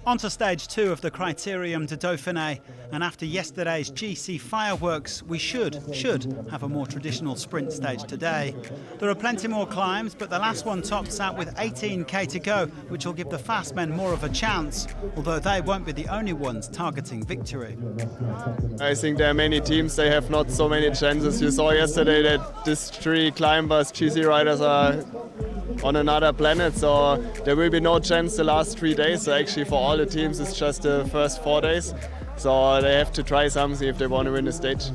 On to stage 2 of the Critérium du Dauphiné, and after yesterday's GC fireworks, we should have a more traditional sprint stage today. There are plenty more climbs, but the last one tops out with 18k to go, which will give the fast men more of a chance, although they won't be the only ones targeting victory. I think there are many teams, they have not so many chances. You saw yesterday that these 3 climbers, GC riders, are on another planet, so there will be no chance the last 3 days. So actually for all the teams it's just the first 4 days, so they have to try something if they want to win the stage.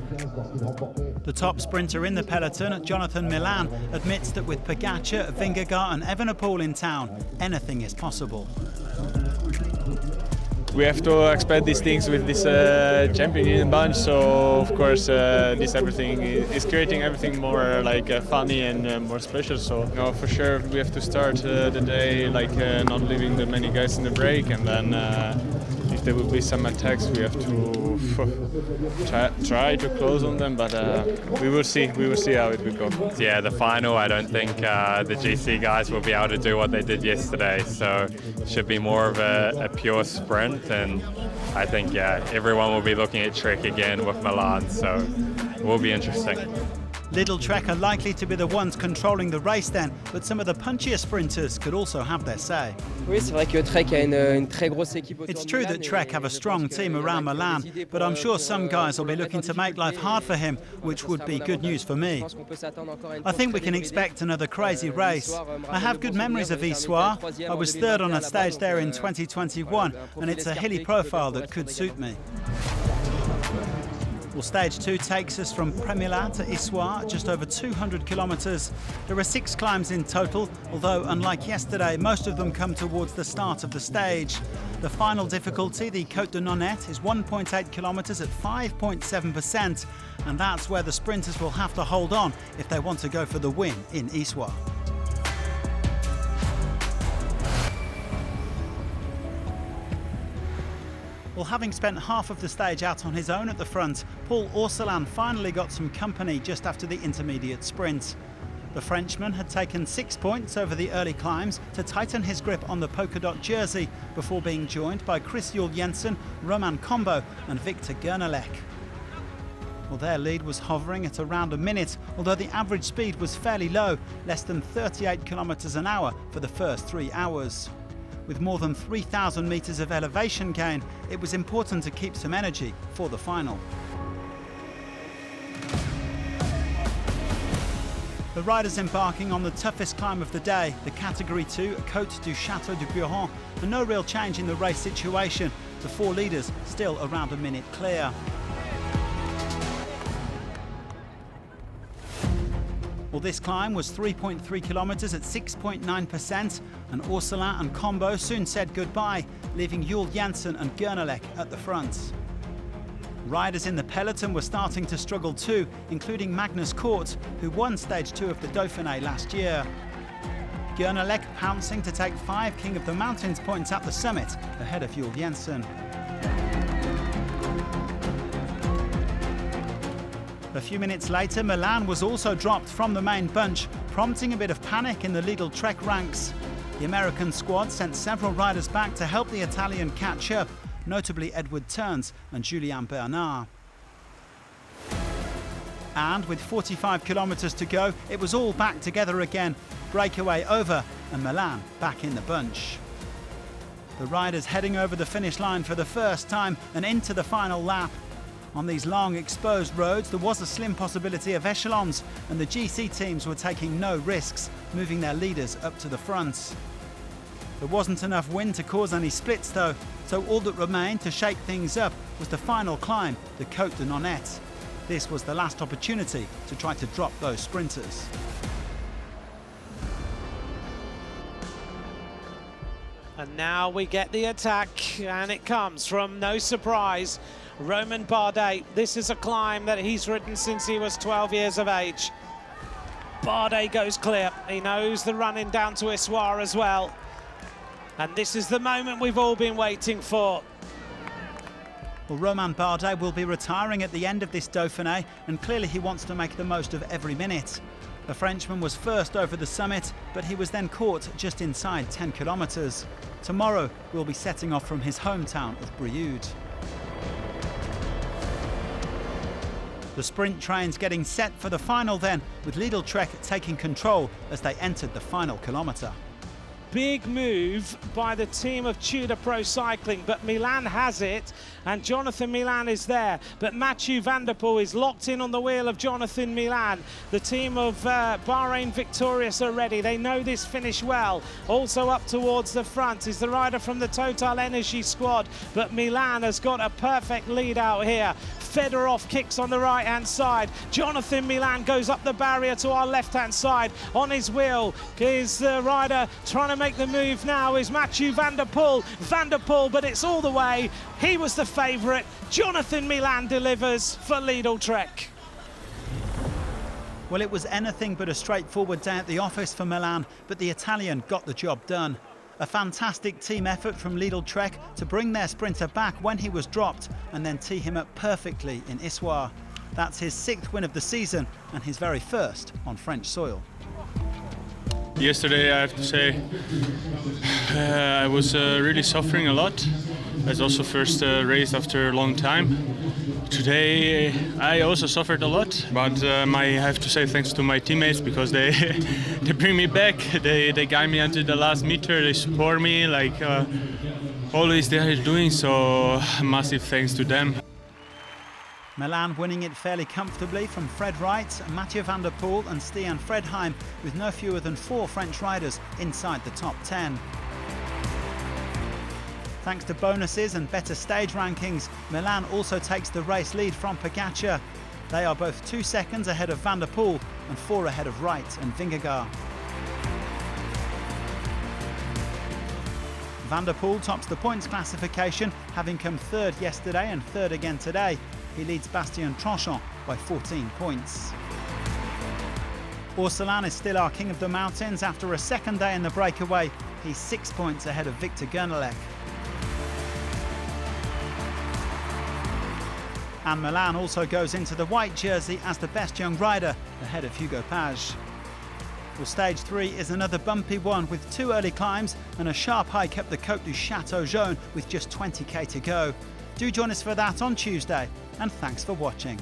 The top sprinter in the peloton, Jonathan Milan, admits that with POGAČAR, Vingegaard and Evenepoel in town, anything is possible. We have to expect these things with this champion in a bunch, so of course this everything is creating everything more like funny and more special. So no, for sure we have to start the day like not leaving the many guys in the break, and then if there will be some attacks we have to try to close on them, but we will see how it will go. Yeah, the final, I don't think the GC guys will be able to do what they did yesterday, so it should be more of a pure sprint. And I think, yeah, everyone will be looking at Trek again with Milan, so it will be interesting. Little Trek are likely to be the ones controlling the race then, but some of the punchier sprinters could also have their say. It's true that Trek have a strong team around Milan, but I'm sure some guys will be looking to make life hard for him, which would be good news for me. I think we can expect another crazy race. I have good memories of Issoire. I was third on a stage there in 2021, and it's a hilly profile that could suit me. Well, stage 2 takes us from Prémilhat to Issoire, just over 200 kilometres. There are 6 climbs in total, although unlike yesterday, most of them come towards the start of the stage. The final difficulty, the Côte de Nonette, is 1.8 kilometres at 5.7%, and that's where the sprinters will have to hold on if they want to go for the win in Issoire. Well, having spent half of the stage out on his own at the front, Paul Orcelan finally got some company just after the intermediate sprint. The Frenchman had taken 6 points over the early climbs to tighten his grip on the polka dot jersey before being joined by Chris Juul-Jensen, Romain Combo and Victor Gernelec. Well, their lead was hovering at around a minute, although the average speed was fairly low, less than 38 kilometres an hour for the first 3 hours. With more than 3,000 metres of elevation gain, it was important to keep some energy for the final. The riders embarking on the toughest climb of the day, the Category 2 Côte du Château du Buron, and no real change in the race situation, the 4 leaders still around a minute clear. Well, this climb was 3.3 kilometres at 6.9%, and Orcelan and Combo soon said goodbye, leaving Juul-Jensen and Gernelec at the front. Riders in the peloton were starting to struggle too, including Magnus Cort, who won stage 2 of the Dauphiné last year. Gernelec pouncing to take 5 King of the Mountains points at the summit, ahead of Juul-Jensen. A few minutes later, Milan was also dropped from the main bunch, prompting a bit of panic in the Lidl Trek ranks. The American squad sent several riders back to help the Italian catch up, notably Edward Turns and Julien Bernard. And with 45 kilometres to go, it was all back together again, breakaway over and Milan back in the bunch. The riders heading over the finish line for the first time and into the final lap. On these long exposed roads there was a slim possibility of echelons, and the GC teams were taking no risks, moving their leaders up to the front. There wasn't enough wind to cause any splits though, so all that remained to shake things up was the final climb, the Côte de Nonette. This was the last opportunity to try to drop those sprinters. And now we get the attack, and it comes from no surprise. Romain Bardet, this is a climb that he's ridden since he was 12 years of age. Bardet goes clear. He knows the running down to Issoire as well. And this is the moment we've all been waiting for. Well, Romain Bardet will be retiring at the end of this Dauphiné, and clearly he wants to make the most of every minute. The Frenchman was first over the summit, but he was then caught just inside 10 kilometres. Tomorrow we'll be setting off from his hometown of Brioude. The sprint train's getting set for the final then, with Lidl-Trek taking control as they entered the final kilometre. Big move by the team of Tudor Pro Cycling, but Milan has it, and Jonathan Milan is there. But Mathieu van der Poel is locked in on the wheel of Jonathan Milan. The team of Bahrain Victorious are ready. They know this finish well. Also up towards the front is the rider from the Total Energy squad, but Milan has got a perfect lead out here. Fedorov kicks on the right-hand side. Jonathan Milan goes up the barrier to our left-hand side. On his wheel is the rider trying to make the move now is Mathieu van der Poel. Van der Poel, but it's all the way. He was the favourite. Jonathan Milan delivers for Lidl-Trek. Well, it was anything but a straightforward day at the office for Milan, but the Italian got the job done. A fantastic team effort from Lidl-Trek to bring their sprinter back when he was dropped and then tee him up perfectly in Issoire. That's his 6th win of the season and his very first on French soil. Yesterday, I have to say, I was really suffering a lot. It's also first race after a long time. Today, I also suffered a lot, but I have to say thanks to my teammates because they they bring me back. They guide me until the last meter. They support me like always they are doing. So massive thanks to them. Milan winning it fairly comfortably from Fred Wright, Mathieu van der Poel and Stian Fredheim, with no fewer than 4 French riders inside the top 10. Thanks to bonuses and better stage rankings, Milan also takes the race lead from POGAČAR. They are both 2 seconds ahead of van der Poel and 4 ahead of Wright and Vingegaard. Van der Poel tops the points classification, having come 3rd yesterday and 3rd again today. He leads Bastien Tranchant by 14 points. Orsolan is still our king of the mountains after a 2nd day in the breakaway. He's 6 points ahead of Victor Gernelec. And Milan also goes into the white jersey as the best young rider, ahead of Hugo Page. Well, stage 3 is another bumpy one with 2 early climbs and a sharp hike up the Côte du Château Jaune with just 20k to go. Do join us for that on Tuesday, and thanks for watching.